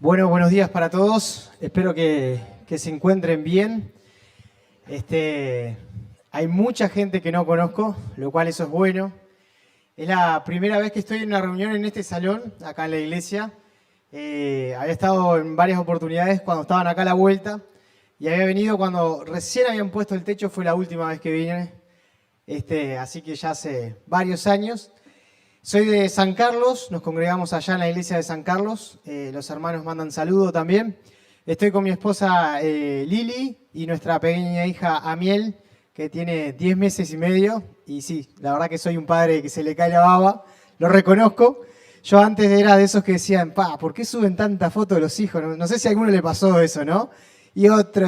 Bueno, buenos días para todos. Espero que se encuentren bien. Hay mucha gente que no conozco, lo cual eso es bueno. Es la primera vez que estoy en una reunión en este salón, acá en la iglesia. Había estado en varias oportunidades cuando estaban acá a la vuelta y había venido cuando recién habían puesto el techo, fue la última vez que vine. Así que ya hace varios años. Soy de San Carlos, nos congregamos allá en la iglesia de San Carlos. Los hermanos mandan saludo también. Estoy con mi esposa Lili y nuestra pequeña hija Amiel, que tiene 10 meses y medio. Y sí, la verdad que soy un padre que se le cae la baba, lo reconozco. Yo antes era de esos que decían, ¿por qué suben tanta foto de los hijos? No sé si a alguno le pasó eso, ¿no? Y otro.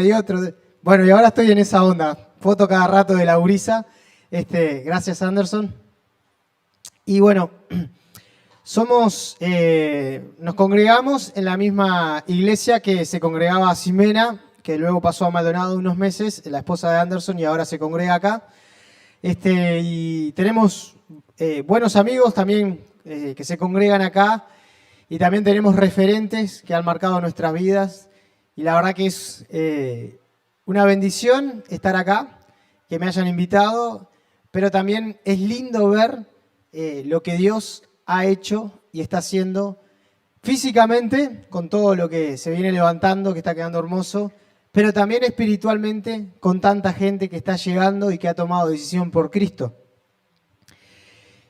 Bueno, y ahora estoy en esa onda. Foto cada rato de la gurisa. Gracias, Anderson. Y bueno, nos congregamos en la misma iglesia que se congregaba Ximena, que luego pasó a Maldonado unos meses, la esposa de Anderson, y ahora se congrega acá. Y tenemos buenos amigos también que se congregan acá, y también tenemos referentes que han marcado nuestras vidas. Y la verdad que es una bendición estar acá, que me hayan invitado, pero también es lindo ver lo que Dios ha hecho y está haciendo físicamente con todo lo que se viene levantando, que está quedando hermoso, pero también espiritualmente con tanta gente que está llegando y que ha tomado decisión por Cristo.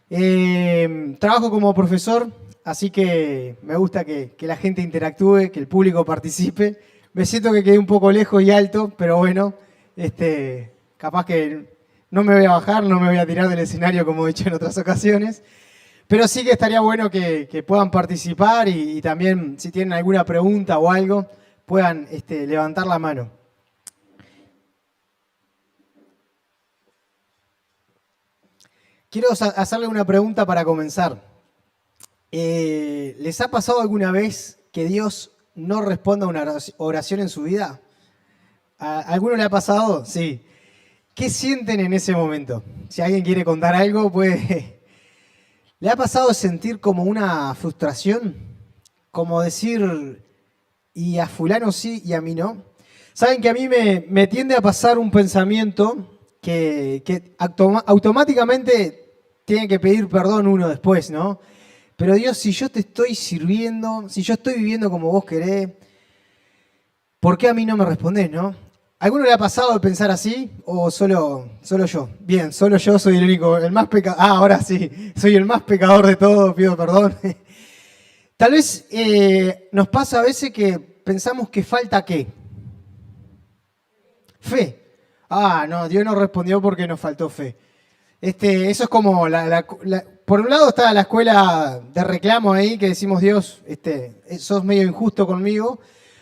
Trabajo como profesor, así que me gusta que la gente interactúe, que el público participe. Me siento que quedé un poco lejos y alto, pero bueno, capaz que no me voy a bajar, no me voy a tirar del escenario como he dicho en otras ocasiones, pero sí que estaría bueno que puedan participar y también si tienen alguna pregunta o algo, puedan levantar la mano. Quiero hacerle una pregunta para comenzar. ¿Les ha pasado alguna vez que Dios no responda a una oración en su vida? ¿A alguno le ha pasado? Sí. ¿Qué sienten en ese momento? Si alguien quiere contar algo, puede. ¿Le ha pasado sentir como una frustración? Como decir, y a fulano sí y a mí no. Saben que a mí me tiende a pasar un pensamiento que automáticamente tiene que pedir perdón uno después, ¿no? Pero Dios, si yo te estoy sirviendo, si yo estoy viviendo como vos querés, ¿por qué a mí no me respondés, no? ¿Alguno le ha pasado de pensar así o solo yo? Bien, solo yo soy el único, el más pecador. Ahora sí, soy el más pecador de todos, pido perdón. Tal vez nos pasa a veces que pensamos que falta ¿qué? Fe. No, Dios no respondió porque nos faltó fe. Eso es como, por un lado está la escuela de reclamo ahí que decimos, Dios, sos medio injusto conmigo.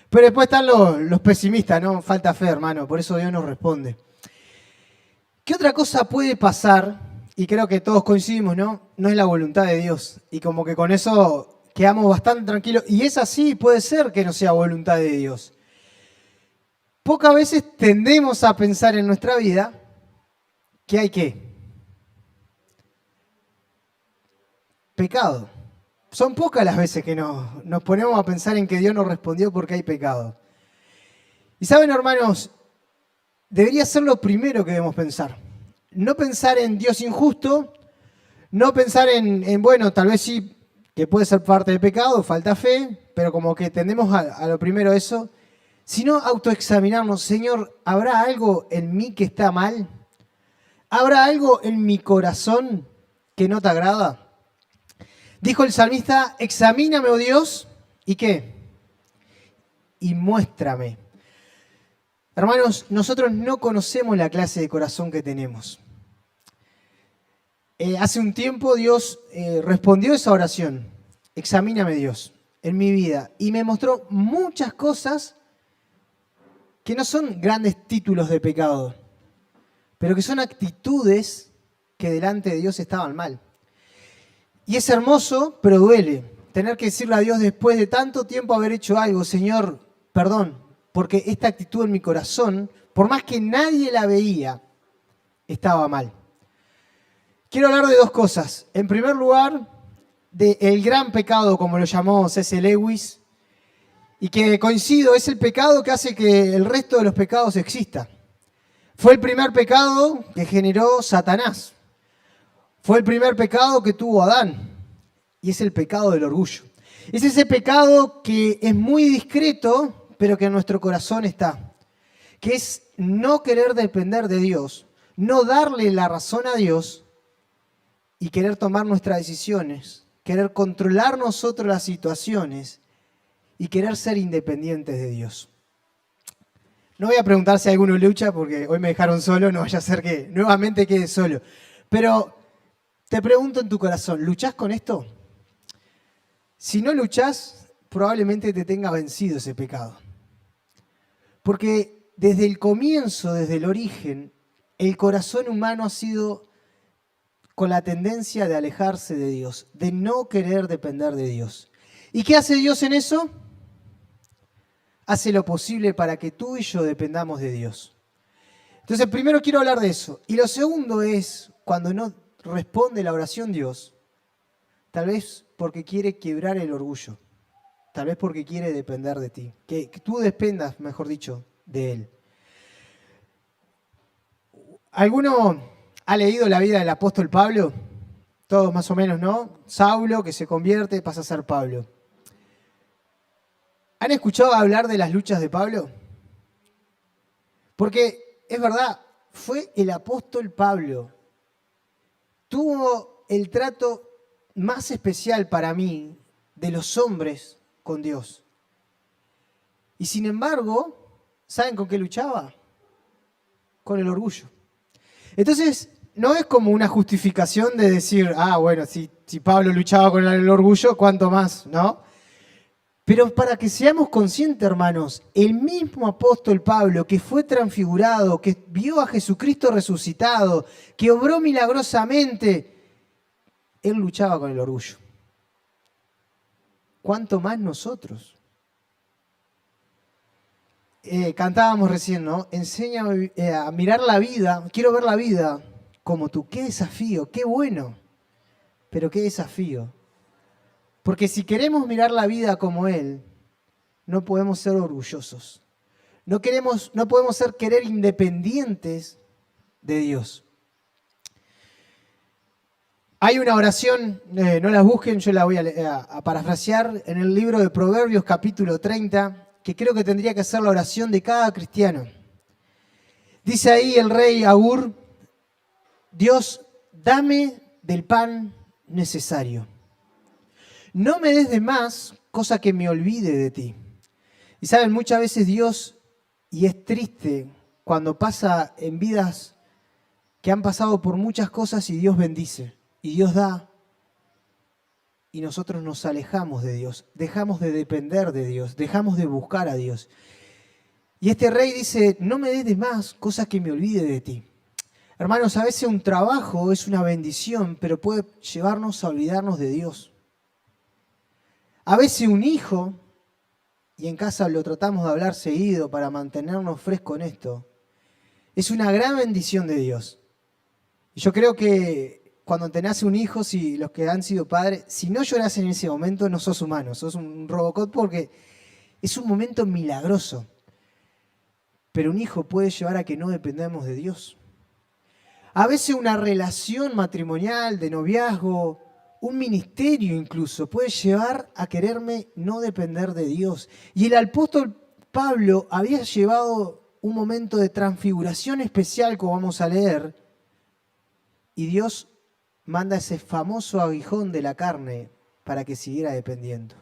Pero después están los pesimistas, ¿no? Falta fe, hermano, por eso Dios nos responde. ¿Qué otra cosa puede pasar? Y creo que todos coincidimos, ¿no? No es la voluntad de Dios. Y como que con eso quedamos bastante tranquilos. Y es así, puede ser que no sea voluntad de Dios. Pocas veces tendemos a pensar en nuestra vida que hay ¿qué? Pecado. Son pocas las veces que nos ponemos a pensar en que Dios nos respondió porque hay pecado. Y saben, hermanos, debería ser lo primero que debemos pensar. No pensar en Dios injusto, no pensar en bueno, tal vez sí, que puede ser parte del pecado, falta fe, pero como que tendemos a lo primero eso, sino autoexaminarnos. Señor, ¿habrá algo en mí que está mal? ¿Habrá algo en mi corazón que no te agrada? Dijo el salmista, examíname, oh Dios, ¿y qué? Y muéstrame. Hermanos, nosotros no conocemos la clase de corazón que tenemos. Hace un tiempo Dios respondió esa oración, examíname Dios, en mi vida, y me mostró muchas cosas que no son grandes títulos de pecado, pero que son actitudes que delante de Dios estaban mal. Y es hermoso, pero duele tener que decirle a Dios después de tanto tiempo haber hecho algo, Señor, perdón, porque esta actitud en mi corazón, por más que nadie la veía, estaba mal. Quiero hablar de dos cosas. En primer lugar, del gran pecado, como lo llamó C.S. Lewis, y que coincido, es el pecado que hace que el resto de los pecados exista. Fue el primer pecado que generó Satanás. Fue el primer pecado que tuvo Adán. Y es el pecado del orgullo. Es ese pecado que es muy discreto, pero que en nuestro corazón está. Que es no querer depender de Dios, no darle la razón a Dios y querer tomar nuestras decisiones, querer controlar nosotros las situaciones y querer ser independientes de Dios. No voy a preguntar si alguno lucha, porque hoy me dejaron solo, no vaya a ser que nuevamente quede solo. Pero te pregunto en tu corazón, ¿luchás con esto? Si no luchás, probablemente te tenga vencido ese pecado. Porque desde el comienzo, desde el origen, el corazón humano ha sido con la tendencia de alejarse de Dios, de no querer depender de Dios. ¿Y qué hace Dios en eso? Hace lo posible para que tú y yo dependamos de Dios. Entonces, primero quiero hablar de eso. Y lo segundo es, cuando no responde la oración Dios, tal vez porque quiere quebrar el orgullo. Tal vez porque quiere depender de ti. Que tú dependas, mejor dicho, de Él. ¿Alguno ha leído la vida del apóstol Pablo? Todos más o menos, ¿no? Saulo, que se convierte, pasa a ser Pablo. ¿Han escuchado hablar de las luchas de Pablo? Porque es verdad, fue el apóstol Pablo. Tuvo el trato más especial para mí de los hombres con Dios. Y sin embargo, ¿saben con qué luchaba? Con el orgullo. Entonces, no es como una justificación de decir, bueno, si Pablo luchaba con el orgullo, ¿cuánto más? ¿No? Pero para que seamos conscientes, hermanos, el mismo apóstol Pablo que fue transfigurado, que vio a Jesucristo resucitado, que obró milagrosamente, él luchaba con el orgullo. ¿Cuánto más nosotros? Cantábamos recién, ¿no? Enséñame a mirar la vida, quiero ver la vida como tú. Qué desafío, qué bueno, pero qué desafío. Porque si queremos mirar la vida como Él, no podemos ser orgullosos. No podemos querer independientes de Dios. Hay una oración, no la busquen, yo la voy a parafrasear en el libro de Proverbios capítulo 30, que creo que tendría que ser la oración de cada cristiano. Dice ahí el rey Agur, Dios, dame del pan necesario. No me des de más, cosa que me olvide de ti. Y saben, muchas veces Dios, y es triste cuando pasa en vidas que han pasado por muchas cosas y Dios bendice, y Dios da, y nosotros nos alejamos de Dios, dejamos de depender de Dios, dejamos de buscar a Dios. Y este rey dice, no me des de más, cosa que me olvide de ti. Hermanos, a veces un trabajo es una bendición, pero puede llevarnos a olvidarnos de Dios. A veces un hijo, y en casa lo tratamos de hablar seguido para mantenernos frescos en esto, es una gran bendición de Dios. Y yo creo que cuando te nace un hijo, si los que han sido padres, si no lloras en ese momento, no sos humano, sos un Robocop porque es un momento milagroso. Pero un hijo puede llevar a que no dependamos de Dios. A veces una relación matrimonial, de noviazgo, un ministerio incluso, puede llevar a quererme no depender de Dios. Y el apóstol Pablo había llevado un momento de transfiguración especial, como vamos a leer, y Dios manda ese famoso aguijón de la carne para que siguiera dependiendo.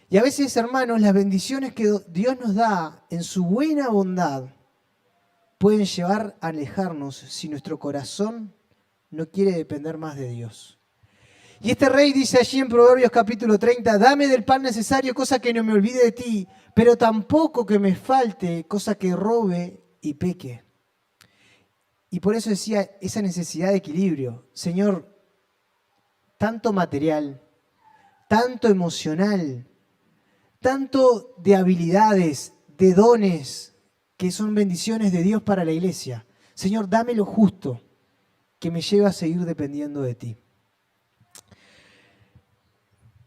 Y a veces, hermanos, las bendiciones que Dios nos da en su buena bondad pueden llevar a alejarnos si nuestro corazón no quiere depender más de Dios. Y este rey dice allí en Proverbios capítulo 30, dame del pan necesario, cosa que no me olvide de ti, pero tampoco que me falte, cosa que robe y peque. Y por eso decía esa necesidad de equilibrio. Señor, tanto material, tanto emocional, tanto de habilidades, de dones, que son bendiciones de Dios para la iglesia. Señor, dame lo justo que me lleve a seguir dependiendo de ti.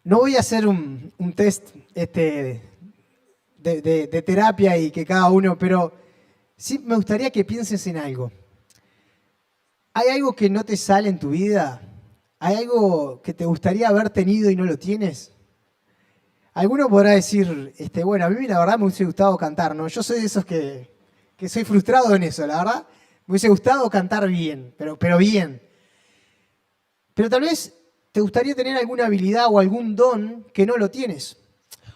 No voy a hacer un test de terapia y que cada uno, pero sí me gustaría que pienses en algo. ¿Hay algo que no te sale en tu vida? ¿Hay algo que te gustaría haber tenido y no lo tienes? Alguno podrá decir, bueno, a mí la verdad me hubiese gustado cantar, ¿no? Yo soy de esos que soy frustrado en eso, la verdad. Me hubiese gustado cantar bien, pero bien. Pero tal vez te gustaría tener alguna habilidad o algún don que no lo tienes.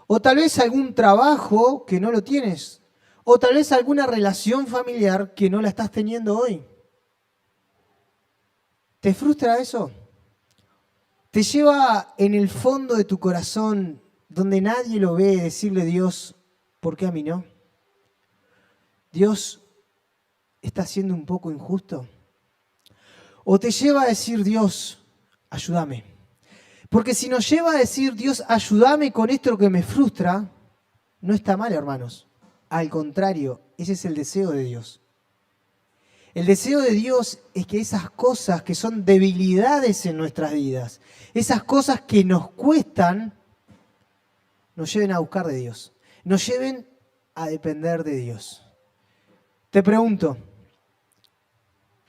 O tal vez algún trabajo que no lo tienes. O tal vez alguna relación familiar que no la estás teniendo hoy. ¿Te frustra eso? ¿Te lleva en el fondo de tu corazón, donde nadie lo ve, decirle a Dios, ¿por qué a mí no? Dios está siendo un poco injusto. O te lleva a decir, Dios, ayúdame. Porque si nos lleva a decir, Dios, ayúdame con esto que me frustra, no está mal, hermanos. Al contrario, ese es el deseo de Dios. El deseo de Dios es que esas cosas que son debilidades en nuestras vidas, esas cosas que nos cuestan, nos lleven a buscar de Dios, nos lleven a depender de Dios. Te pregunto,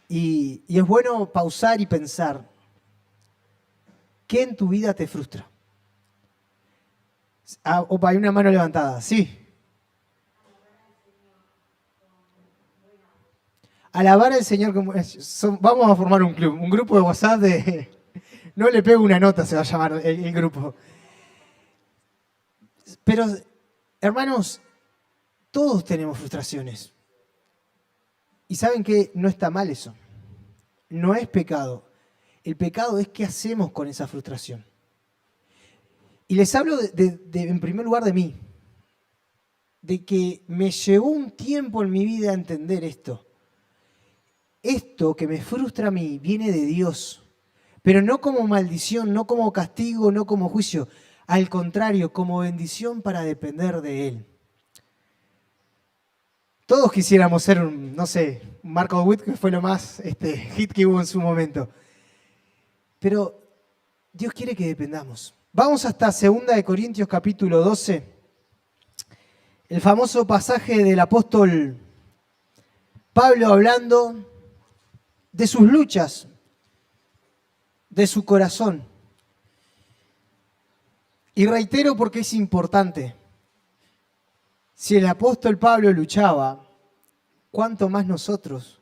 y es bueno pausar y pensar, ¿qué en tu vida te frustra? Opa, hay una mano levantada, sí. Alabar al Señor, vamos a formar un club, un grupo de WhatsApp de... No le pego una nota, se va a llamar el grupo. Pero, hermanos, todos tenemos frustraciones. Y saben que no está mal eso. No es pecado. El pecado es qué hacemos con esa frustración. Y les hablo en primer lugar de mí. De que me llevó un tiempo en mi vida a entender esto. Esto que me frustra a mí viene de Dios. Pero no como maldición, no como castigo, no como juicio. Al contrario, como bendición para depender de Él. Todos quisiéramos ser un Marco Witt, que fue lo más hit que hubo en su momento. Pero Dios quiere que dependamos. Vamos hasta 2 Corintios capítulo 12. El famoso pasaje del apóstol Pablo hablando de sus luchas, de su corazón. Y reitero porque es importante. Si el apóstol Pablo luchaba, ¿cuánto más nosotros?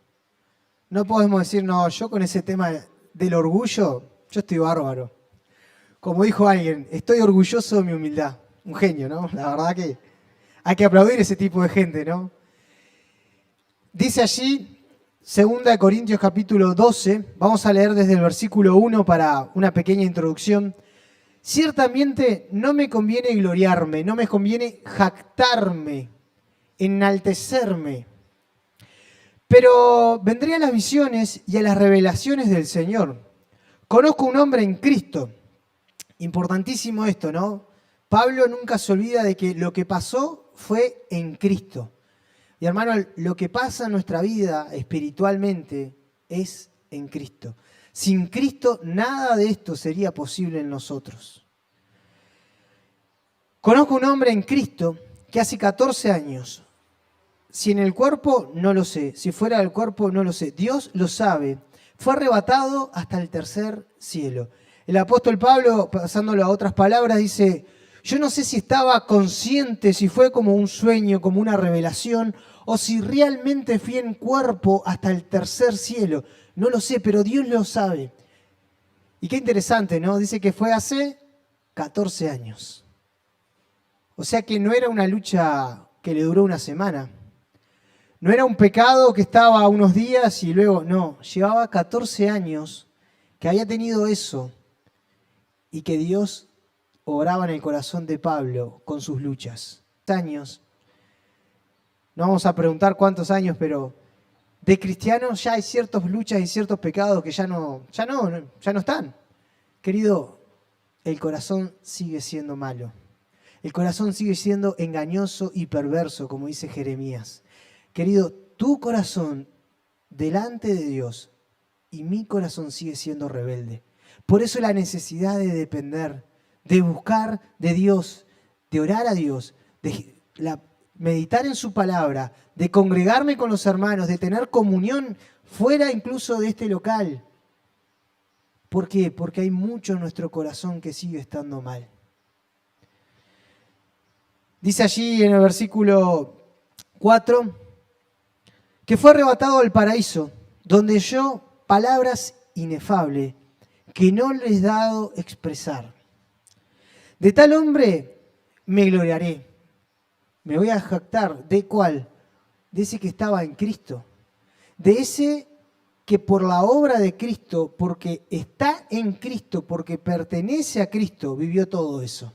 No podemos decir, no, yo con ese tema del orgullo, yo estoy bárbaro. Como dijo alguien, estoy orgulloso de mi humildad. Un genio, ¿no? La verdad que hay que aplaudir ese tipo de gente, ¿no? Dice allí, 2 Corintios capítulo 12, vamos a leer desde el versículo 1 para una pequeña introducción. Ciertamente no me conviene gloriarme, no me conviene jactarme, enaltecerme. Pero vendré a las visiones y a las revelaciones del Señor. Conozco un hombre en Cristo. Importantísimo esto, ¿no? Pablo nunca se olvida de que lo que pasó fue en Cristo. Y hermano, lo que pasa en nuestra vida espiritualmente es en Cristo. Sin Cristo nada de esto sería posible en nosotros. Conozco un hombre en Cristo que hace 14 años, si en el cuerpo no lo sé, si fuera del cuerpo no lo sé, Dios lo sabe, fue arrebatado hasta el tercer cielo. El apóstol Pablo, pasándolo a otras palabras, dice, yo no sé si estaba consciente, si fue como un sueño, como una revelación, o si realmente fui en cuerpo hasta el tercer cielo. No lo sé, pero Dios lo sabe. Y qué interesante, ¿no? Dice que fue hace 14 años. O sea que no era una lucha que le duró una semana. No era un pecado que estaba unos días y luego, no. Llevaba 14 años que había tenido eso y que Dios obraba en el corazón de Pablo con sus luchas. Años. No vamos a preguntar cuántos años, pero de cristianos ya hay ciertas luchas y ciertos pecados que ya no están. Querido, el corazón sigue siendo malo. El corazón sigue siendo engañoso y perverso, como dice Jeremías. Querido, tu corazón delante de Dios y mi corazón sigue siendo rebelde. Por eso la necesidad de depender, de buscar de Dios, de orar a Dios, de meditar en su palabra, de congregarme con los hermanos, de tener comunión fuera incluso de este local. ¿Por qué? Porque hay mucho en nuestro corazón que sigue estando mal. Dice allí en el versículo 4, que fue arrebatado al paraíso, donde oyó palabras inefables que no les he dado expresar. De tal hombre me gloriaré. Me voy a jactar. ¿De cuál? De ese que estaba en Cristo. De ese que por la obra de Cristo, porque está en Cristo, porque pertenece a Cristo, vivió todo eso.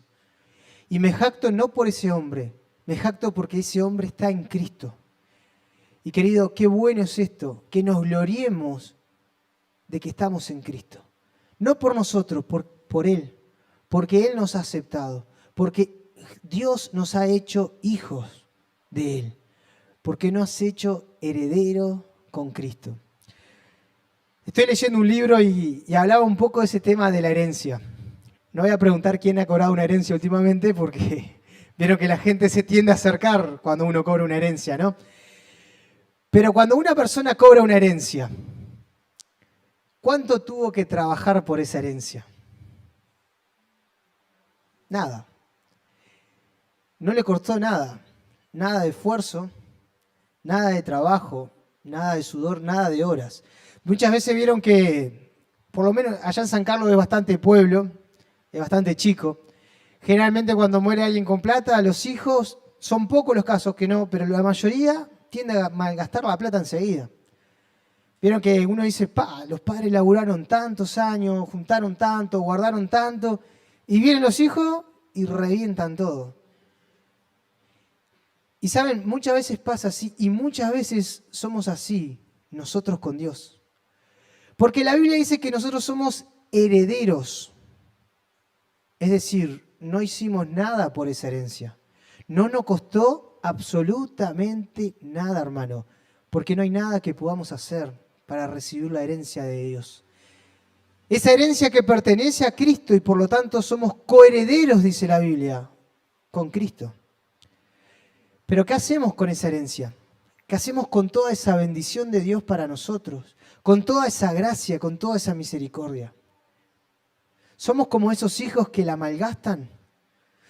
Y me jacto no por ese hombre, me jacto porque ese hombre está en Cristo. Y querido, qué bueno es esto, que nos gloriemos de que estamos en Cristo. No por nosotros, por Él, porque Él nos ha aceptado, porque Dios nos ha hecho hijos de Él, porque nos ha hecho herederos con Cristo. Estoy leyendo un libro y hablaba un poco de ese tema de la herencia. No voy a preguntar quién ha cobrado una herencia últimamente porque vieron que la gente se tiende a acercar cuando uno cobra una herencia, ¿no? Pero cuando una persona cobra una herencia, ¿cuánto tuvo que trabajar por esa herencia? Nada. No le costó nada. Nada de esfuerzo, nada de trabajo, nada de sudor, nada de horas. Muchas veces vieron que, por lo menos allá en San Carlos es bastante pueblo, es bastante chico. Generalmente cuando muere alguien con plata, los hijos, son pocos los casos que no, pero la mayoría tiende a malgastar la plata enseguida. Vieron que uno dice, los padres laburaron tantos años, juntaron tanto, guardaron tanto, y vienen los hijos y revientan todo. Y saben, muchas veces pasa así, y muchas veces somos así, nosotros con Dios. Porque la Biblia dice que nosotros somos herederos. Es decir, no hicimos nada por esa herencia. No nos costó absolutamente nada, hermano. Porque no hay nada que podamos hacer para recibir la herencia de Dios. Esa herencia que pertenece a Cristo y por lo tanto somos coherederos, dice la Biblia, con Cristo. Pero ¿qué hacemos con esa herencia? ¿Qué hacemos con toda esa bendición de Dios para nosotros? Con toda esa gracia, con toda esa misericordia. ¿Somos como esos hijos que la malgastan?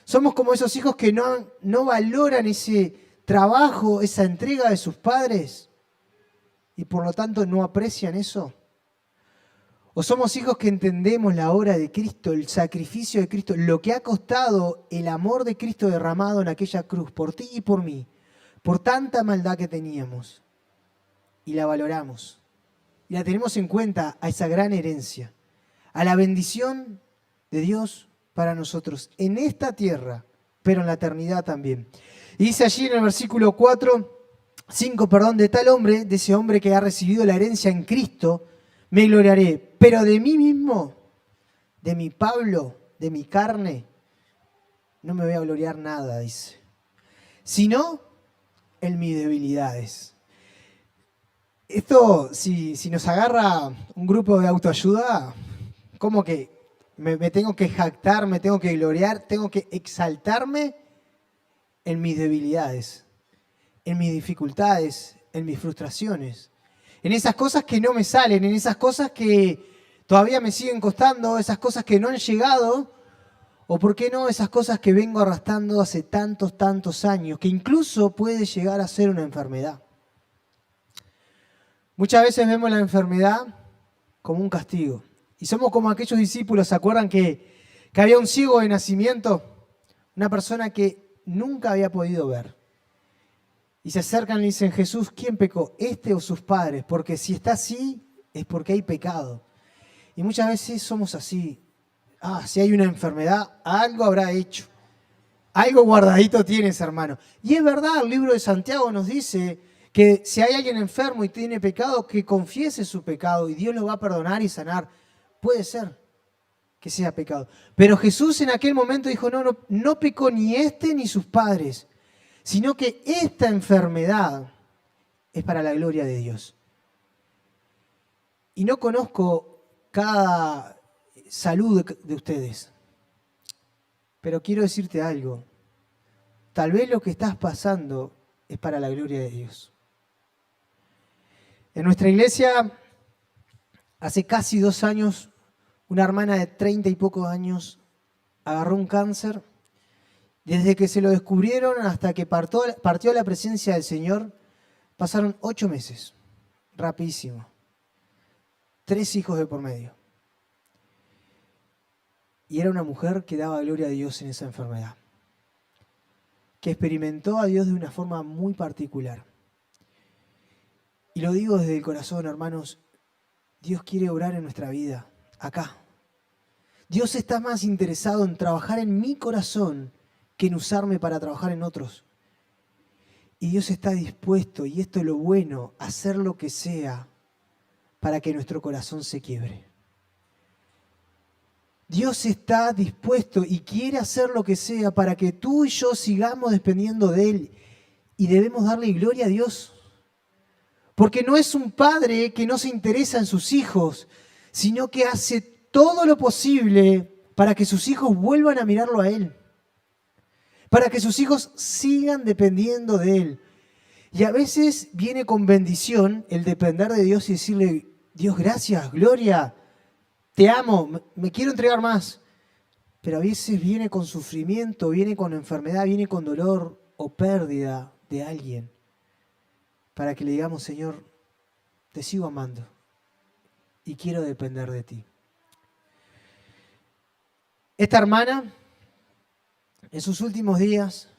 ¿Somos como esos hijos que no valoran ese trabajo, esa entrega de sus padres y por lo tanto no aprecian eso? ¿O somos hijos que entendemos la obra de Cristo, el sacrificio de Cristo, lo que ha costado el amor de Cristo derramado en aquella cruz por ti y por mí, por tanta maldad que teníamos, y la valoramos? Y la tenemos en cuenta a esa gran herencia, a la bendición de Dios para nosotros en esta tierra, pero en la eternidad también. Y dice allí en el versículo 5, de tal hombre, de ese hombre que ha recibido la herencia en Cristo, me gloriaré, pero de mí mismo, de mi Pablo, de mi carne, no me voy a gloriar nada, dice, sino en mis debilidades. Esto, si nos agarra un grupo de autoayuda, ¿cómo que me tengo que jactar, me tengo que gloriar, tengo que exaltarme en mis debilidades, en mis dificultades, en mis frustraciones, en esas cosas que no me salen, en esas cosas que todavía me siguen costando, esas cosas que no han llegado, o por qué no, esas cosas que vengo arrastrando hace tantos años, que incluso puede llegar a ser una enfermedad. Muchas veces vemos la enfermedad como un castigo. Y somos como aquellos discípulos, ¿se acuerdan que había un ciego de nacimiento? Una persona que nunca había podido ver. Y se acercan y dicen, Jesús, ¿quién pecó? ¿Este o sus padres? Porque si está así, es porque hay pecado. Y muchas veces somos así. Si hay una enfermedad, algo habrá hecho. Algo guardadito tienes, hermano. Y es verdad, el libro de Santiago nos dice que si hay alguien enfermo y tiene pecado, que confiese su pecado y Dios lo va a perdonar y sanar. Puede ser que sea pecado. Pero Jesús en aquel momento dijo, no pecó ni este ni sus padres, sino que esta enfermedad es para la gloria de Dios. Y no conozco cada salud de ustedes, pero quiero decirte algo. tal vez lo que estás pasando es para la gloria de Dios. En nuestra iglesia, hace casi 2 años, una hermana de 30 y pocos años agarró un cáncer. Desde que se lo descubrieron hasta que partió a la presencia del Señor, pasaron 8 meses. Rapidísimo. 3 hijos de por medio. Y era una mujer que daba gloria a Dios en esa enfermedad, que experimentó a Dios de una forma muy particular. Y lo digo desde el corazón, hermanos, Dios quiere obrar en nuestra vida, acá. Dios está más interesado en trabajar en mi corazón que en usarme para trabajar en otros. Y Dios está dispuesto, y esto es lo bueno, a hacer lo que sea para que nuestro corazón se quiebre. Dios está dispuesto y quiere hacer lo que sea para que tú y yo sigamos dependiendo de Él. Y debemos darle gloria a Dios. Porque no es un padre que no se interesa en sus hijos, sino que hace todo lo posible para que sus hijos vuelvan a mirarlo a Él. Para que sus hijos sigan dependiendo de Él. Y a veces viene con bendición el depender de Dios y decirle, Dios, gracias, gloria, te amo, me quiero entregar más. Pero a veces viene con sufrimiento, viene con enfermedad, viene con dolor o pérdida de alguien. Para que le digamos, Señor, te sigo amando y quiero depender de ti. Esta hermana, en sus últimos días,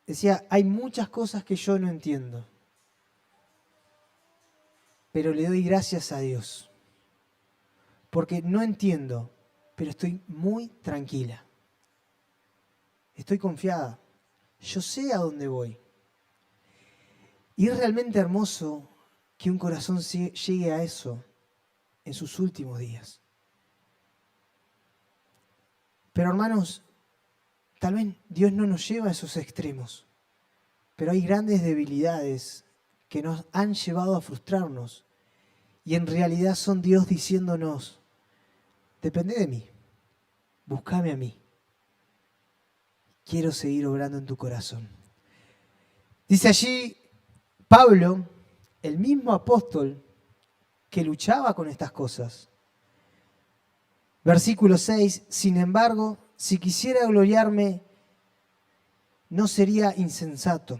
decía, hay muchas cosas que yo no entiendo, pero le doy gracias a Dios, porque no entiendo, pero estoy muy tranquila. Estoy confiada, yo sé a dónde voy. Y es realmente hermoso que un corazón llegue a eso en sus últimos días. Pero hermanos, tal vez Dios no nos lleva a esos extremos, pero hay grandes debilidades que nos han llevado a frustrarnos y en realidad son Dios diciéndonos, depende de mí, búscame a mí, quiero seguir obrando en tu corazón. Dice allí Pablo, el mismo apóstol que luchaba con estas cosas. Versículo 6, sin embargo, si quisiera gloriarme, no sería insensato,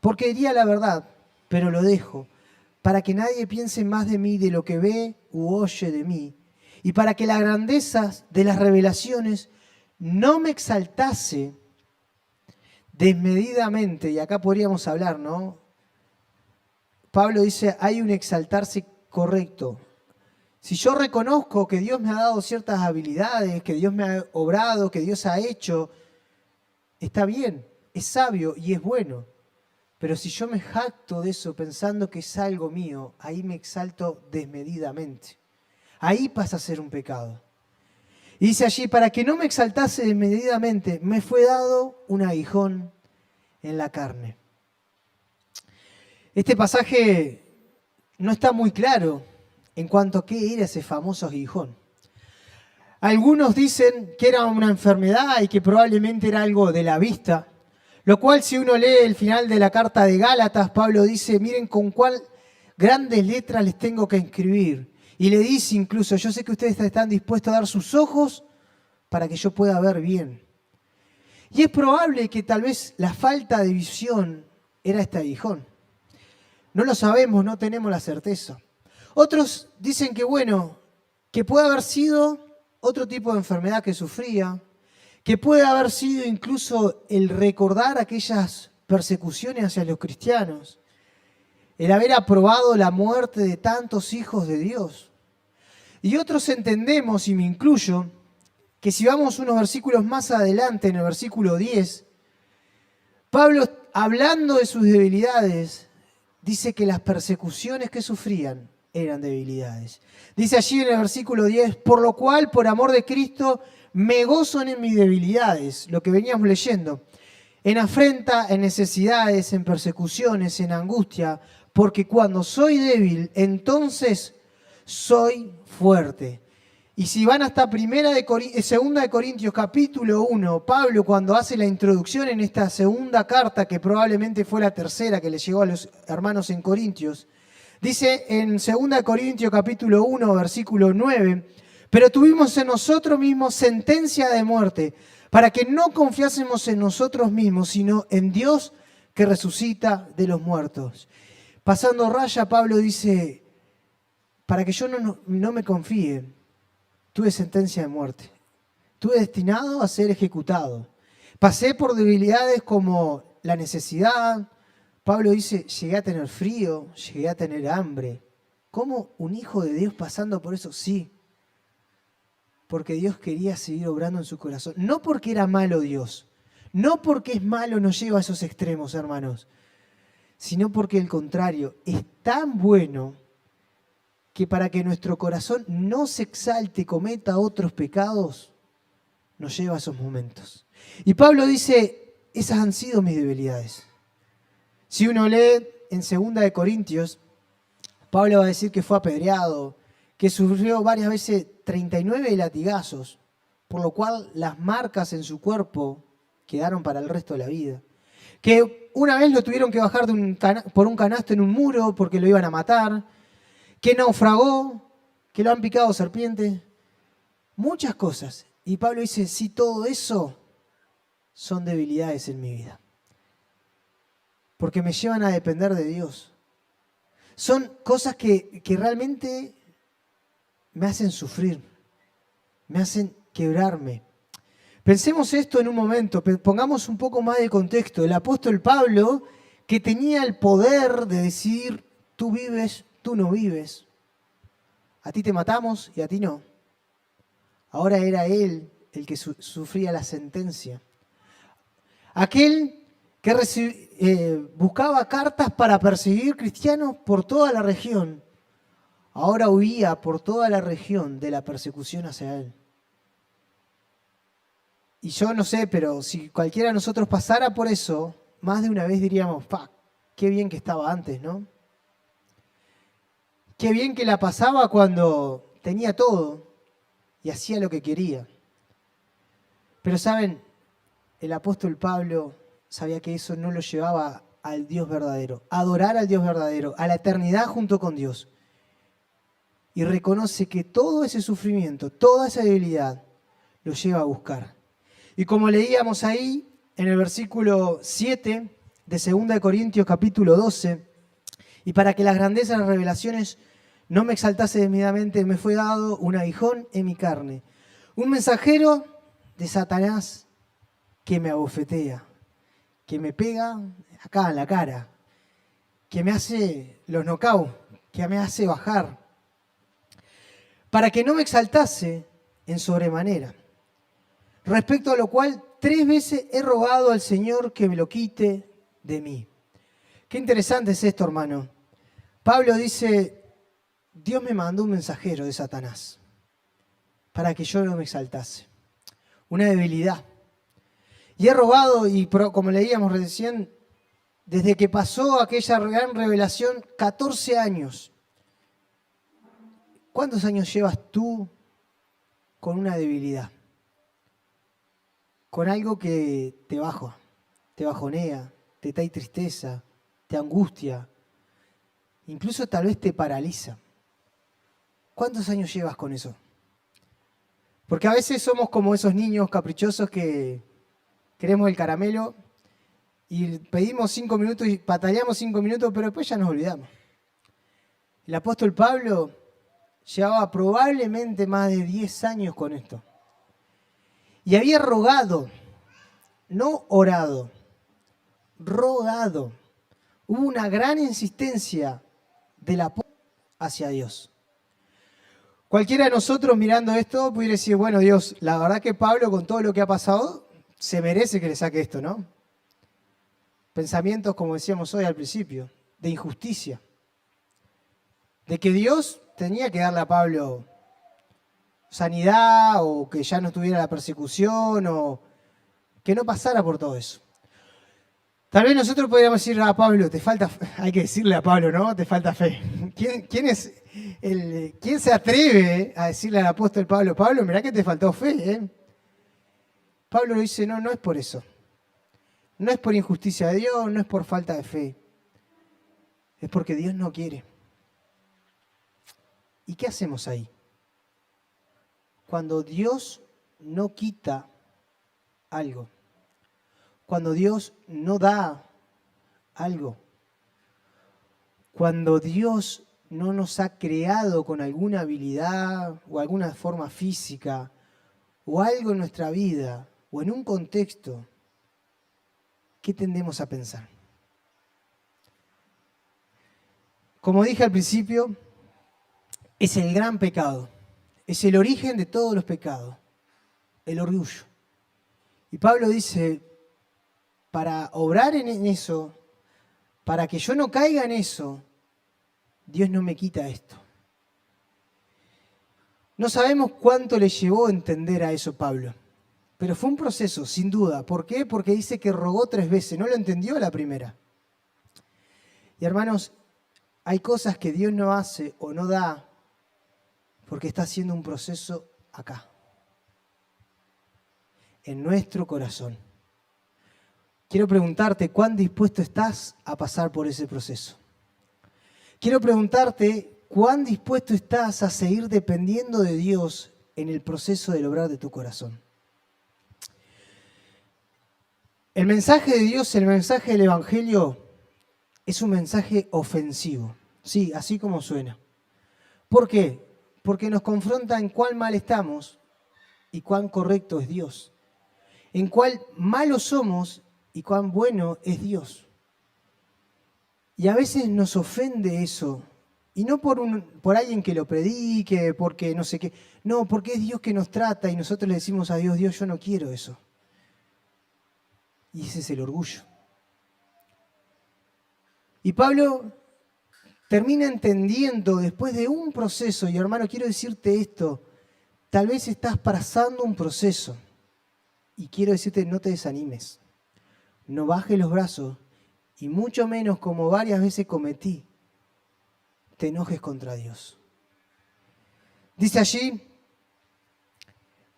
porque diría la verdad, pero lo dejo, para que nadie piense más de mí de lo que ve u oye de mí, y para que las grandezas de las revelaciones no me exaltase desmedidamente, y acá podríamos hablar, ¿no? Pablo dice, hay un exaltarse correcto. Si yo reconozco que Dios me ha dado ciertas habilidades, que Dios me ha obrado, que Dios ha hecho, está bien, es sabio y es bueno. Pero si yo me jacto de eso pensando que es algo mío, ahí me exalto desmedidamente. Ahí pasa a ser un pecado. Y dice allí, para que no me exaltase desmedidamente, me fue dado un aguijón en la carne. Este pasaje no está muy claro en cuanto a qué era ese famoso aguijón. Algunos dicen que era una enfermedad y que probablemente era algo de la vista, lo cual si uno lee el final de la carta de Gálatas, Pablo dice, miren con cuál grandes letras les tengo que escribir. Y le dice incluso, yo sé que ustedes están dispuestos a dar sus ojos para que yo pueda ver bien. Y es probable que tal vez la falta de visión era este aguijón. No lo sabemos, no tenemos la certeza. Otros dicen que bueno, que puede haber sido otro tipo de enfermedad que sufría, que puede haber sido incluso el recordar aquellas persecuciones hacia los cristianos, el haber aprobado la muerte de tantos hijos de Dios. Y otros entendemos, y me incluyo, que si vamos unos versículos más adelante, en el versículo 10, Pablo, hablando de sus debilidades, dice que las persecuciones que sufrían eran debilidades. Dice allí en el versículo 10, por lo cual, por amor de Cristo, me gozo en mis debilidades, lo que veníamos leyendo, en afrenta, en necesidades, en persecuciones, en angustia, porque cuando soy débil, entonces soy fuerte. Y si van hasta Segunda de Corintios capítulo 1, Pablo cuando hace la introducción en esta segunda carta, que probablemente fue la tercera que le llegó a los hermanos en Corintios, dice en Segunda de Corintios capítulo 1, versículo 9, pero tuvimos en nosotros mismos sentencia de muerte, para que no confiásemos en nosotros mismos, sino en Dios que resucita de los muertos. Pasando raya, Pablo dice, para que yo no me confíe, tuve sentencia de muerte. Estuve destinado a ser ejecutado. Pasé por debilidades como la necesidad. Pablo dice, llegué a tener frío, llegué a tener hambre. ¿Cómo un hijo de Dios pasando por eso? Sí. Porque Dios quería seguir obrando en su corazón. No porque era malo Dios. No porque es malo nos lleva a esos extremos, hermanos. Sino porque el contrario, es tan bueno que para que nuestro corazón no se exalte y cometa otros pecados, nos lleva a esos momentos. Y Pablo dice, esas han sido mis debilidades. Si uno lee en 2 de Corintios, Pablo va a decir que fue apedreado, que sufrió varias veces 39 latigazos, por lo cual las marcas en su cuerpo quedaron para el resto de la vida. Que una vez lo tuvieron que bajar por un canasto en un muro porque lo iban a matar, que naufragó, que lo han picado serpientes, muchas cosas. Y Pablo dice, sí, todo eso son debilidades en mi vida. Porque me llevan a depender de Dios. Son cosas que realmente me hacen sufrir, me hacen quebrarme. Pensemos esto en un momento, pongamos un poco más de contexto. El apóstol Pablo, que tenía el poder de decir, tú vives, tú no vives. A ti te matamos y a ti no. Ahora era él el que sufría la sentencia. Aquel que buscaba cartas para perseguir cristianos por toda la región, ahora huía por toda la región de la persecución hacia él. Y yo no sé, pero si cualquiera de nosotros pasara por eso, más de una vez diríamos, qué bien que estaba antes, ¿no? Qué bien que la pasaba cuando tenía todo y hacía lo que quería. Pero saben, el apóstol Pablo sabía que eso no lo llevaba al Dios verdadero, a adorar al Dios verdadero, a la eternidad junto con Dios. Y reconoce que todo ese sufrimiento, toda esa debilidad, lo lleva a buscar. Y como leíamos ahí en el versículo 7 de 2 de Corintios capítulo 12, y para que las grandezas de las revelaciones no me exaltase desmedidamente, me fue dado un aguijón en mi carne, un mensajero de Satanás que me abofetea, que me pega acá en la cara, que me hace los knockouts, que me hace bajar, para que no me exaltase en sobremanera. Respecto a lo cual 3 veces he rogado al Señor que me lo quite de mí. Qué interesante es esto, hermano. Pablo dice, Dios me mandó un mensajero de Satanás para que yo no me exaltase. Una debilidad. Y he rogado, y como leíamos recién, desde que pasó aquella gran revelación, 14 años. ¿Cuántos años llevas tú con una debilidad? Con algo que te bajonea, te trae tristeza, te angustia, incluso tal vez te paraliza. ¿Cuántos años llevas con eso? Porque a veces somos como esos niños caprichosos que queremos el caramelo y pedimos 5 minutos y pataleamos 5 minutos, pero después ya nos olvidamos. El apóstol Pablo llevaba probablemente más de 10 años con esto. Y había rogado, no orado, rogado. Hubo una gran insistencia del apóstol hacia Dios. Cualquiera de nosotros mirando esto pudiera decir, bueno, Dios, la verdad que Pablo con todo lo que ha pasado se merece que le saque esto, ¿no? Pensamientos, como decíamos hoy al principio, de injusticia. De que Dios tenía que darle a Pablo sanidad o que ya no tuviera la persecución o que no pasara por todo eso. Tal vez nosotros podríamos decir a Pablo, te falta, hay que decirle a Pablo, ¿no? Te falta fe. ¿Quién es ¿Quién se atreve a decirle al apóstol Pablo, Pablo, mirá que te faltó fe, ¿eh? Pablo lo dice, no, no es por eso. No es por injusticia de Dios, no es por falta de fe. Es porque Dios no quiere. ¿Y qué hacemos ahí? Cuando Dios no quita algo, cuando Dios no da algo, cuando Dios no nos ha creado con alguna habilidad o alguna forma física o algo en nuestra vida o en un contexto, ¿qué tendemos a pensar? Como dije al principio, es el gran pecado, es el origen de todos los pecados, el orgullo. Y Pablo dice, para obrar en eso, para que yo no caiga en eso, Dios no me quita esto. No sabemos cuánto le llevó a entender a eso Pablo, pero fue un proceso, sin duda. ¿Por qué? Porque dice que rogó 3 veces, no lo entendió a la primera. Y hermanos, hay cosas que Dios no hace o no da porque está haciendo un proceso acá, en nuestro corazón. Quiero preguntarte, ¿cuán dispuesto estás a pasar por ese proceso? Quiero preguntarte, ¿cuán dispuesto estás a seguir dependiendo de Dios en el proceso del obrar de tu corazón? El mensaje de Dios, el mensaje del Evangelio, es un mensaje ofensivo. Sí, así como suena. ¿Por qué? Porque nos confronta en cuán mal estamos y cuán correcto es Dios. En cuán malos somos y cuán bueno es Dios. Y a veces nos ofende eso. Y no por alguien que lo predique, porque no sé qué. No, porque es Dios que nos trata y nosotros le decimos a Dios, Dios, yo no quiero eso. Y ese es el orgullo. Y Pablo termina entendiendo después de un proceso, y hermano, quiero decirte esto, tal vez estás pasando un proceso. Y quiero decirte, no te desanimes. No bajes los brazos. Y mucho menos, como varias veces cometí, te enojes contra Dios. Dice allí,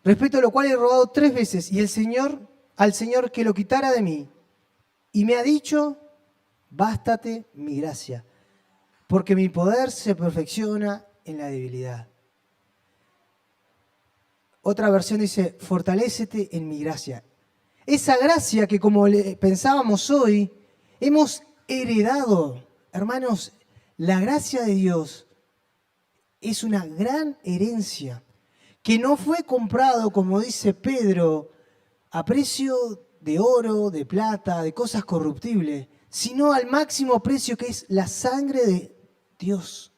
respecto a lo cual he rogado 3 veces, y al Señor que lo quitara de mí. Y me ha dicho, bástate mi gracia, porque mi poder se perfecciona en la debilidad. Otra versión dice, fortalécete en mi gracia. Esa gracia que como pensábamos hoy, hemos heredado. Hermanos, la gracia de Dios es una gran herencia que no fue comprado, como dice Pedro, a precio de oro, de plata, de cosas corruptibles, sino al máximo precio que es la sangre de Dios,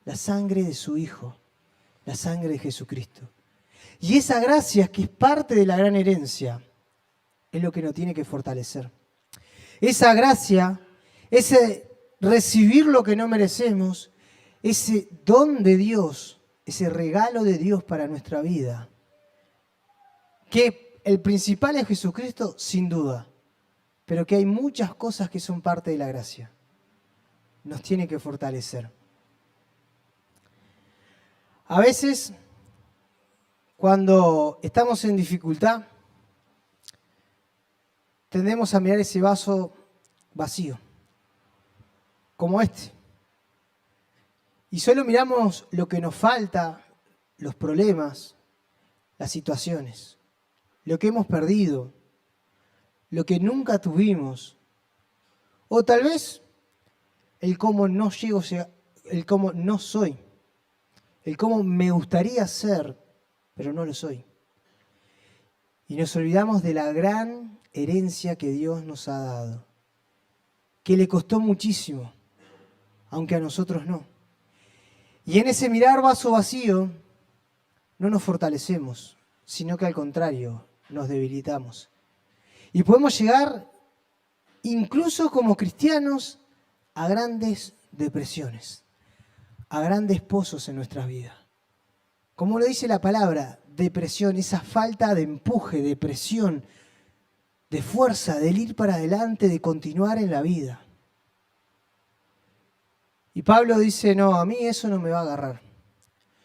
la sangre de su Hijo, la sangre de Jesucristo. Y esa gracia, que es parte de la gran herencia, es lo que nos tiene que fortalecer. Esa gracia, ese recibir lo que no merecemos, ese don de Dios, ese regalo de Dios para nuestra vida, que el principal es Jesucristo, sin duda, pero que hay muchas cosas que son parte de la gracia. Nos tiene que fortalecer. A veces, cuando estamos en dificultad, tendemos a mirar ese vaso vacío, como este. Y solo miramos lo que nos falta, los problemas, las situaciones, lo que hemos perdido, lo que nunca tuvimos, o tal vez el cómo no llego, el cómo no soy, el cómo me gustaría ser, pero no lo soy. Y nos olvidamos de la gran herencia que Dios nos ha dado, que le costó muchísimo, aunque a nosotros no. Y en ese mirar vaso vacío no nos fortalecemos, sino que al contrario, nos debilitamos. Y podemos llegar, incluso como cristianos, a grandes depresiones, a grandes pozos en nuestras vidas. Como lo dice la palabra, depresión, esa falta de empuje, de presión, de fuerza, del ir para adelante, de continuar en la vida. Y Pablo dice, no, a mí eso no me va a agarrar.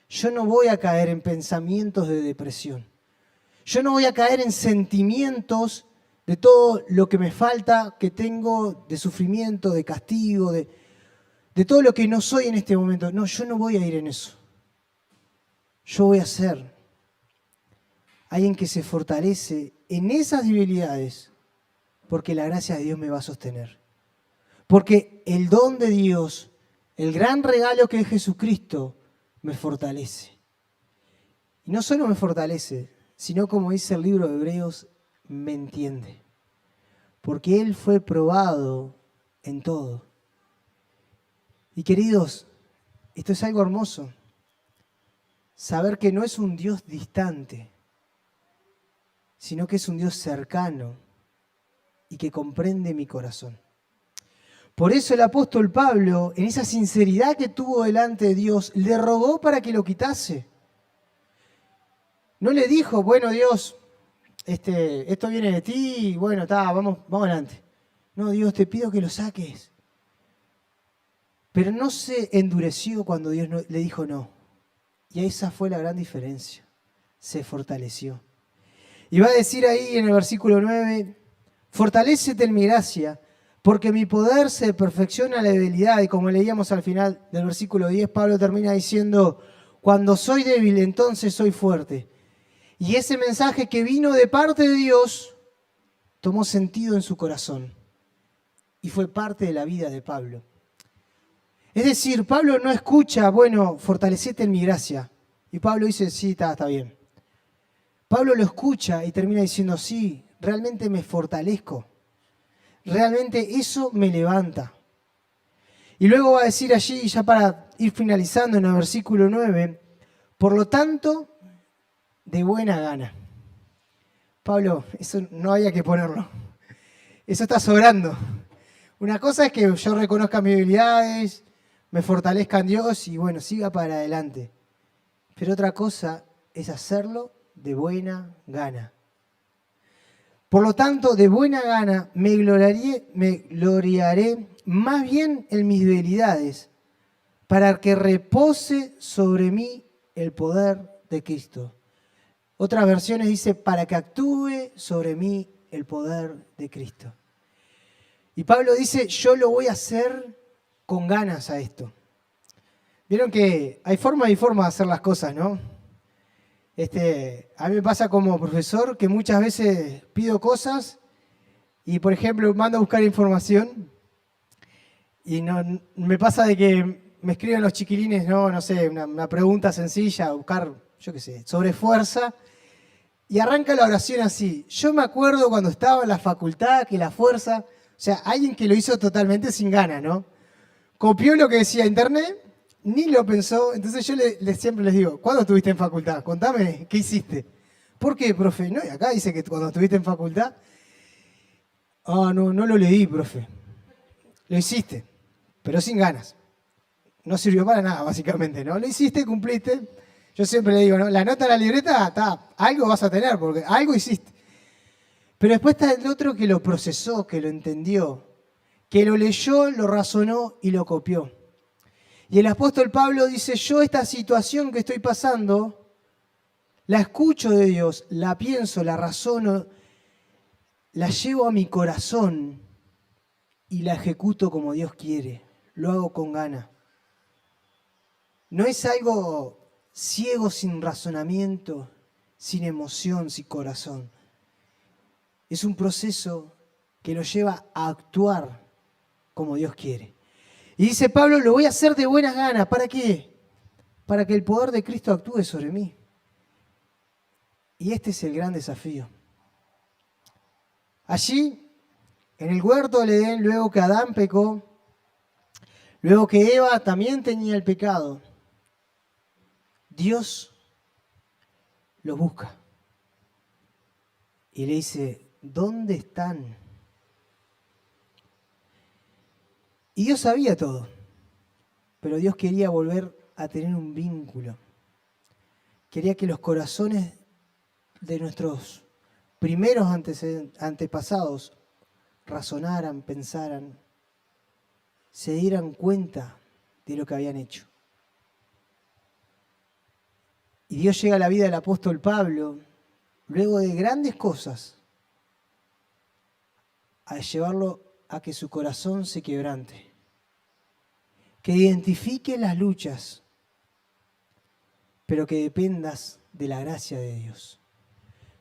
Yo no voy a caer en pensamientos de depresión. Yo no voy a caer en sentimientos de todo lo que me falta, que tengo, de sufrimiento, de castigo, de todo lo que no soy en este momento. No, yo no voy a ir en eso. Yo voy a ser alguien que se fortalece en esas debilidades porque la gracia de Dios me va a sostener. Porque el don de Dios, el gran regalo que es Jesucristo, me fortalece. Y no solo me fortalece, sino como dice el libro de Hebreos, me entiende. Porque Él fue probado en todo. Y queridos, esto es algo hermoso. Saber que no es un Dios distante, sino que es un Dios cercano y que comprende mi corazón. Por eso el apóstol Pablo, en esa sinceridad que tuvo delante de Dios, le rogó para que lo quitase. No le dijo, bueno Dios, esto viene de ti, y bueno, vamos adelante. No, Dios, te pido que lo saques. Pero no se endureció cuando Dios le dijo no. Y esa fue la gran diferencia. Se fortaleció. Y va a decir ahí en el versículo 9, fortalécete en mi gracia, porque mi poder se perfecciona en la debilidad. Y como leíamos al final del versículo 10, Pablo termina diciendo, cuando soy débil, entonces soy fuerte. Y ese mensaje que vino de parte de Dios tomó sentido en su corazón y fue parte de la vida de Pablo. Es decir, Pablo no escucha, bueno, fortalecete en mi gracia. Y Pablo dice, sí, está bien. Pablo lo escucha y termina diciendo, sí, realmente me fortalezco. Realmente eso me levanta. Y luego va a decir allí, ya para ir finalizando en el versículo 9, por lo tanto, de buena gana. Pablo, eso no había que ponerlo. Eso está sobrando. Una cosa es que yo reconozca mis habilidades, me fortalezca en Dios y bueno, siga para adelante. Pero otra cosa es hacerlo de buena gana. Por lo tanto, de buena gana me gloriaré más bien en mis debilidades, para que repose sobre mí el poder de Cristo. Otras versiones dice, para que actúe sobre mí el poder de Cristo. Y Pablo dice, yo lo voy a hacer con ganas a esto. Vieron que hay forma y forma de hacer las cosas, ¿no? A mí me pasa como profesor que muchas veces pido cosas y, por ejemplo, mando a buscar información y no, me pasa de que me escriben los chiquilines, no sé, una pregunta sencilla, buscar, yo qué sé, sobre fuerza, y arranca la oración así. Yo me acuerdo cuando estaba en la facultad que la fuerza, o sea, alguien que lo hizo totalmente sin ganas, ¿no? Copió lo que decía internet, ni lo pensó. Entonces yo siempre les digo, ¿cuándo estuviste en facultad? Contame, ¿qué hiciste? ¿Por qué, profe? No, y acá dice que cuando estuviste en facultad. No lo leí, profe. Lo hiciste, pero sin ganas. No sirvió para nada, básicamente, ¿no? Lo hiciste, cumpliste. Yo siempre le digo, ¿no? La nota en la libreta, algo vas a tener, porque algo hiciste. Pero después está el otro que lo procesó, que lo entendió, que lo leyó, lo razonó y lo copió. Y el apóstol Pablo dice, yo esta situación que estoy pasando, la escucho de Dios, la pienso, la razono, la llevo a mi corazón y la ejecuto como Dios quiere. Lo hago con gana. No es algo ciego, sin razonamiento, sin emoción, sin corazón. Es un proceso que lo lleva a actuar como Dios quiere. Y dice Pablo, lo voy a hacer de buenas ganas. ¿Para qué? Para que el poder de Cristo actúe sobre mí. Y este es el gran desafío. Allí, en el huerto del Edén, luego que Adán pecó, luego que Eva también tenía el pecado, Dios los busca. Y le dice, ¿dónde están? Y Dios sabía todo, pero Dios quería volver a tener un vínculo. Quería que los corazones de nuestros primeros antepasados razonaran, pensaran, se dieran cuenta de lo que habían hecho. Y Dios llega a la vida del apóstol Pablo, luego de grandes cosas, a llevarlo a que su corazón se quebrante, que identifique las luchas, pero que dependas de la gracia de Dios.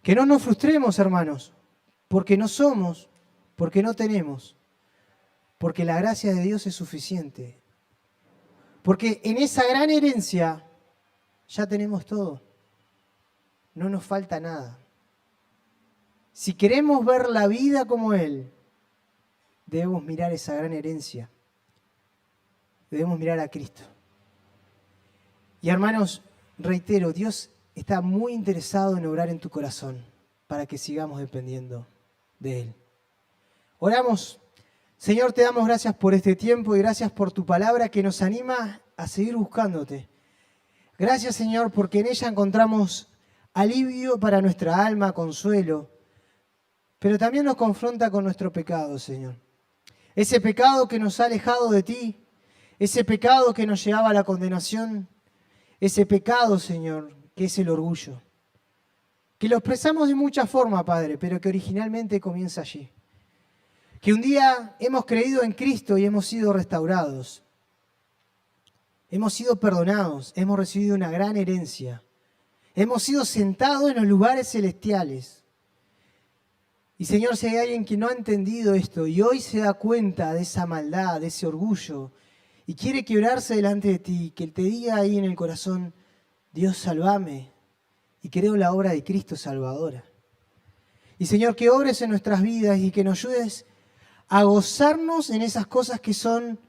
Que no nos frustremos, hermanos, porque no somos, porque no tenemos, porque la gracia de Dios es suficiente. Porque en esa gran herencia ya tenemos todo. No nos falta nada. Si queremos ver la vida como Él, debemos mirar esa gran herencia. Debemos mirar a Cristo. Y hermanos, reitero, Dios está muy interesado en obrar en tu corazón para que sigamos dependiendo de Él. Oramos. Señor, te damos gracias por este tiempo y gracias por tu palabra que nos anima a seguir buscándote. Gracias, Señor, porque en ella encontramos alivio para nuestra alma, consuelo, pero también nos confronta con nuestro pecado, Señor. Ese pecado que nos ha alejado de ti, ese pecado que nos llevaba a la condenación, ese pecado, Señor, que es el orgullo. Que lo expresamos de muchas formas, Padre, pero que originalmente comienza allí. Que un día hemos creído en Cristo y hemos sido restaurados. Hemos sido perdonados, hemos recibido una gran herencia. Hemos sido sentados en los lugares celestiales. Y Señor, si hay alguien que no ha entendido esto y hoy se da cuenta de esa maldad, de ese orgullo, y quiere quebrarse delante de ti, que Él te diga ahí en el corazón, Dios, sálvame, y creo en la obra de Cristo salvadora. Y Señor, que obres en nuestras vidas y que nos ayudes a gozarnos en esas cosas que son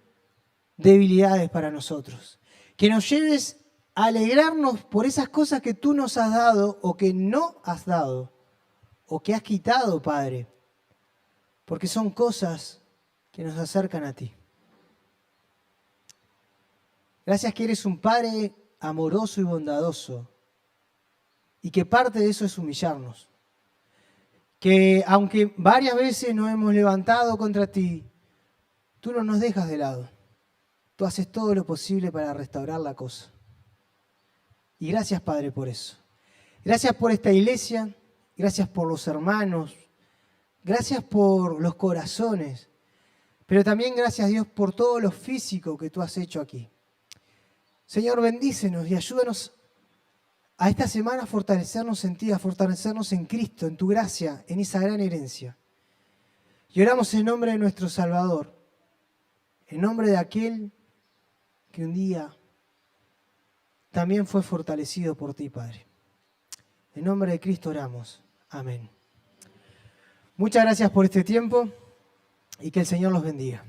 debilidades para nosotros. Que nos lleves a alegrarnos por esas cosas que tú nos has dado o que no has dado o que has quitado, Padre, porque son cosas que nos acercan a ti. Gracias que eres un Padre amoroso y bondadoso y que parte de eso es humillarnos. Que aunque varias veces nos hemos levantado contra ti, tú no nos dejas de lado. Tú haces todo lo posible para restaurar la cosa. Y gracias, Padre, por eso. Gracias por esta iglesia, gracias por los hermanos, gracias por los corazones, pero también gracias, Dios, por todo lo físico que tú has hecho aquí. Señor, bendícenos y ayúdanos a esta semana a fortalecernos en ti, a fortalecernos en Cristo, en tu gracia, en esa gran herencia. Y oramos en nombre de nuestro Salvador, en nombre de aquel que un día también fue fortalecido por ti, Padre. En nombre de Cristo oramos. Amén. Muchas gracias por este tiempo y que el Señor los bendiga.